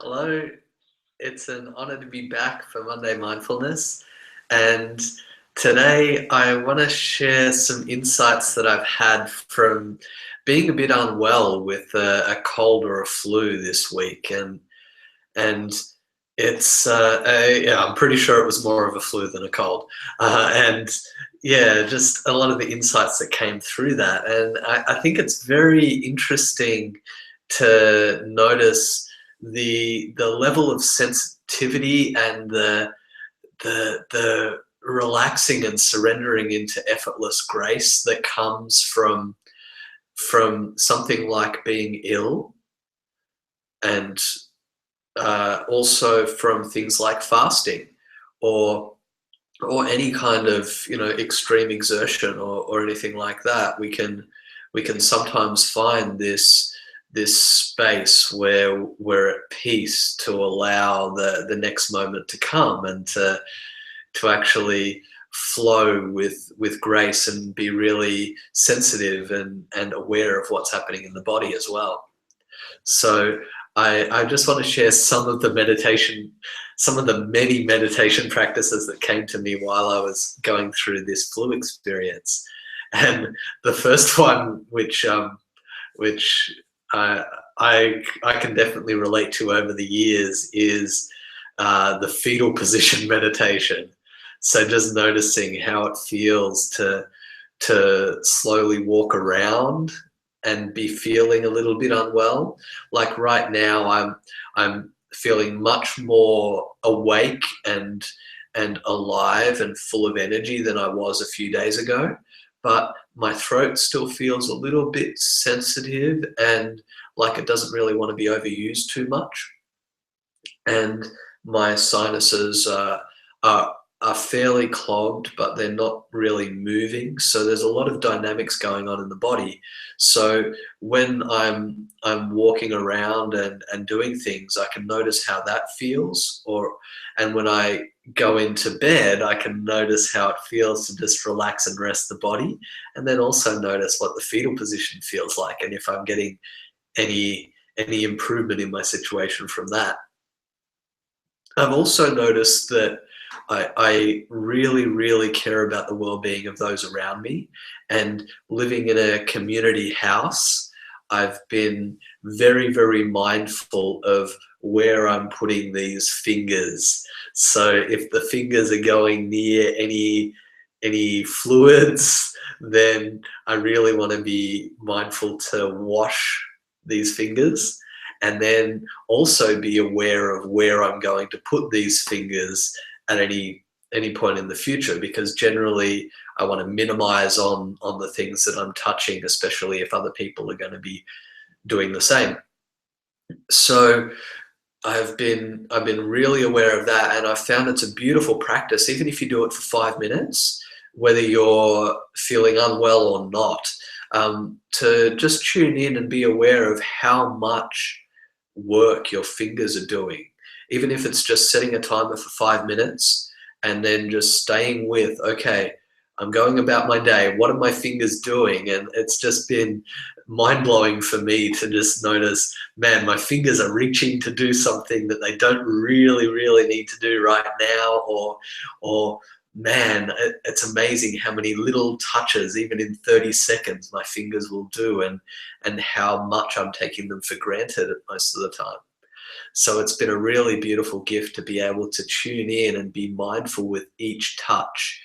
Hello, it's an honor to be back for Monday Mindfulness. And today I want to share some insights that I've had from being a bit unwell with a cold or a flu this week. And yeah, I'm pretty sure it was more of a flu than a cold. And yeah, just a lot of the insights that came through that. And I think it's very interesting to notice the level of sensitivity and the relaxing and surrendering into effortless grace that comes from something like being ill, and also from things like fasting, or any kind of extreme exertion, or anything like that. We can sometimes find this space where we're at peace to allow the next moment to come, and to actually flow with grace and be really sensitive and aware of what's happening in the body as well. So I just want to share some of the many meditation practices that came to me while I was going through this flu experience. And the first one, which I can definitely relate to over the years, is the fetal position meditation. So just noticing how it feels to slowly walk around and be feeling a little bit unwell. Like right now, I'm feeling much more awake and alive and full of energy than I was a few days ago. But my throat still feels a little bit sensitive and like it doesn't really want to be overused too much. And my sinuses are fairly clogged, but they're not really moving. So there's a lot of dynamics going on in the body. So when I'm walking around and doing things, I can notice how that feels. And when I go into bed, I can notice how it feels to just relax and rest the body, and then also notice what the fetal position feels like, and if I'm getting any improvement in my situation from that. I've also noticed that I really, really care about the well-being of those around me. And living in a community house, I've been very, very mindful of where I'm putting these fingers. So if the fingers are going near any fluids, then I really want to be mindful to wash these fingers, and then also be aware of where I'm going to put these fingers at any point in the future, because generally I want to minimize on the things that I'm touching, especially if other people are going to be doing the same. So I've been really aware of that, and I've found it's a beautiful practice, even if you do it for 5 minutes, whether you're feeling unwell or not, to just tune in and be aware of how much work your fingers are doing. Even if it's just setting a timer for 5 minutes and then just staying with, okay, I'm going about my day. What are my fingers doing? And it's just been mind blowing for me to just notice, man, my fingers are reaching to do something that they don't really, really need to do right now. Or man, it's amazing how many little touches, even in 30 seconds, my fingers will do, and how much I'm taking them for granted most of the time. So it's been a really beautiful gift to be able to tune in and be mindful with each touch,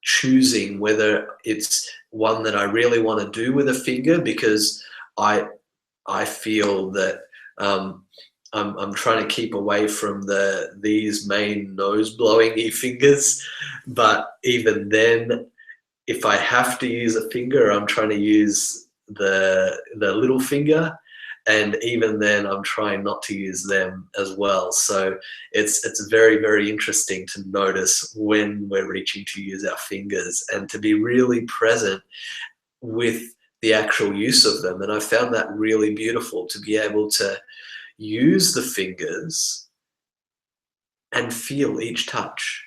choosing whether it's one that I really want to do with a finger, because I feel that I'm trying to keep away from these main nose blowing fingers. But even then, if I have to use a finger, I'm trying to use the little finger, and even then I'm trying not to use them as well. So it's very, very interesting to notice when we're reaching to use our fingers, and to be really present with the actual use of them. And I found that really beautiful, to be able to use the fingers and feel each touch,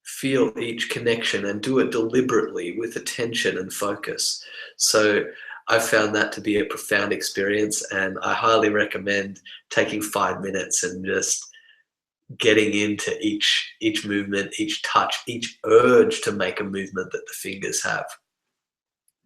feel each connection, and do it deliberately with attention and focus. So I found that to be a profound experience, and I highly recommend taking 5 minutes and just getting into each movement, each touch, each urge to make a movement that the fingers have.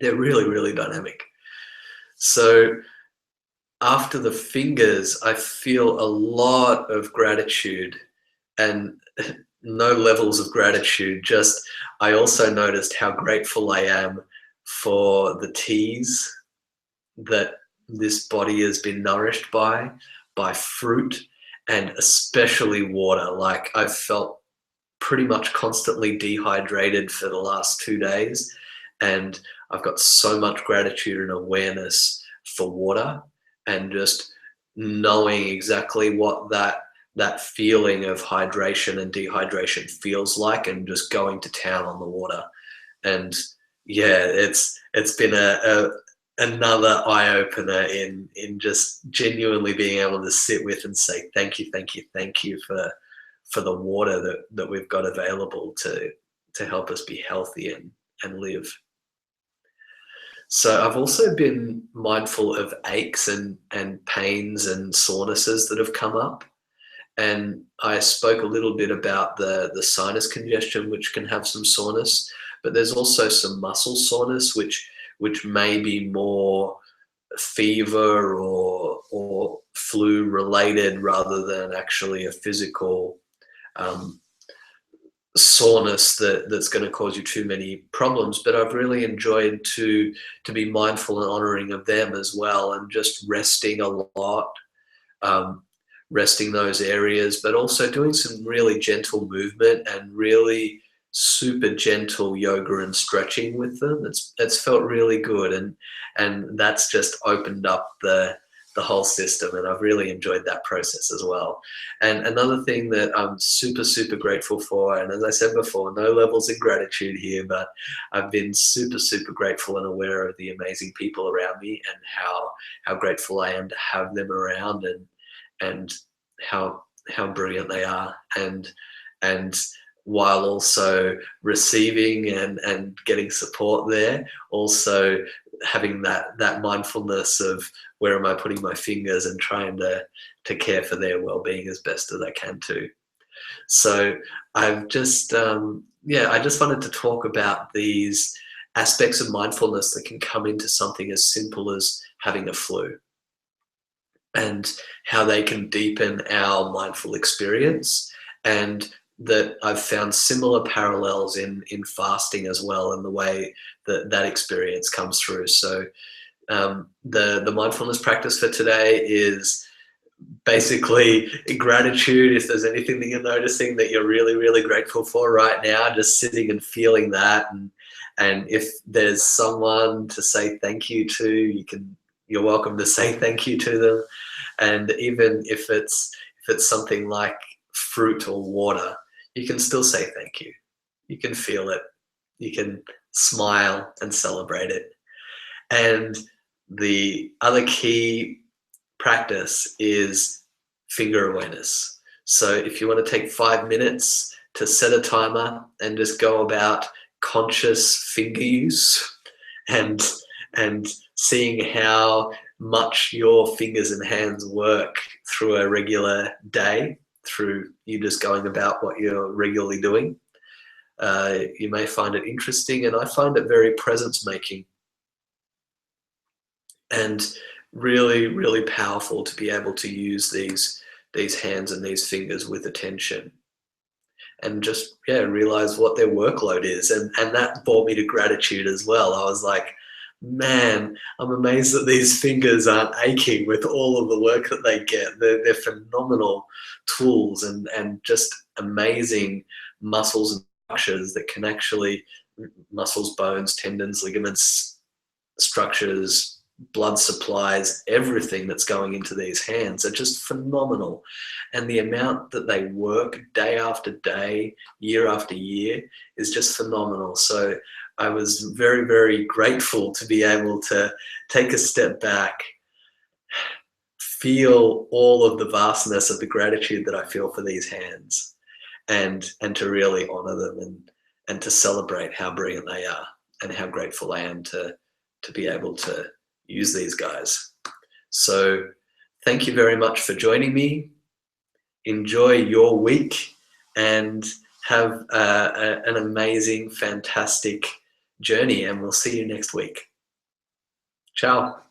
They're really, really dynamic. So after the fingers, I feel a lot of gratitude, and no levels of gratitude. Just, I also noticed how grateful I am for the teas that this body has been nourished by fruit, and especially water. Like, I've felt pretty much constantly dehydrated for the last 2 days, and I've got so much gratitude and awareness for water, and just knowing exactly what that feeling of hydration and dehydration feels like, and just going to town on the water. And yeah, it's been another eye opener in just genuinely being able to sit with and say thank you, thank you, thank you for the water that we've got available to help us be healthy and live. So I've also been mindful of aches and pains and sorenesses that have come up. And I spoke a little bit about the sinus congestion, which can have some soreness, but there's also some muscle soreness, which may be more fever or flu related rather than actually a physical um, soreness that's going to cause you too many problems. But I've really enjoyed to be mindful and honoring of them as well, and just resting a lot, um, resting those areas, but also doing some really gentle movement and really super gentle yoga and stretching with them. It's felt really good, and that's just opened up the whole system, and I've really enjoyed that process as well. And another thing that I'm super, super grateful for, and as I said before, no levels of gratitude here, but I've been super, super grateful and aware of the amazing people around me, and how grateful I am to have them around, and how brilliant they are, and while also receiving and getting support there, also having that mindfulness of where am I putting my fingers, and trying to care for their well-being as best as I can too. So I've just I just wanted to talk about these aspects of mindfulness that can come into something as simple as having a flu, and how they can deepen our mindful experience, and that I've found similar parallels in fasting as well, and the way that experience comes through. So the mindfulness practice for today is basically gratitude. If there's anything that you're noticing that you're really, really grateful for right now, just sitting and feeling that, and if there's someone to say thank you to, you're welcome to say thank you to them. And even if it's something like fruit or water, you can still say thank you. You can feel it. You can smile and celebrate it. And the other key practice is finger awareness. So if you want to take 5 minutes to set a timer and just go about conscious finger use, and seeing how much your fingers and hands work through a regular day, through you just going about what you're regularly doing, you may find it interesting, and I find it very presence making, and really, really powerful to be able to use these hands and these fingers with attention, and just realize what their workload is. And that brought me to gratitude as well. I was like, man, I'm amazed that these fingers aren't aching with all of the work that they get. They're phenomenal tools, and just amazing muscles and structures that can actually, muscles, bones, tendons, ligaments, structures, blood supplies, everything that's going into these hands are just phenomenal. And the amount that they work day after day, year after year, is just phenomenal. So I was very, very grateful to be able to take a step back, feel all of the vastness of the gratitude that I feel for these hands, and to really honor them, and to celebrate how brilliant they are, and how grateful I am to be able to use these guys. So thank you very much for joining me. Enjoy your week and have an amazing, fantastic journey, and we'll see you next week. Ciao.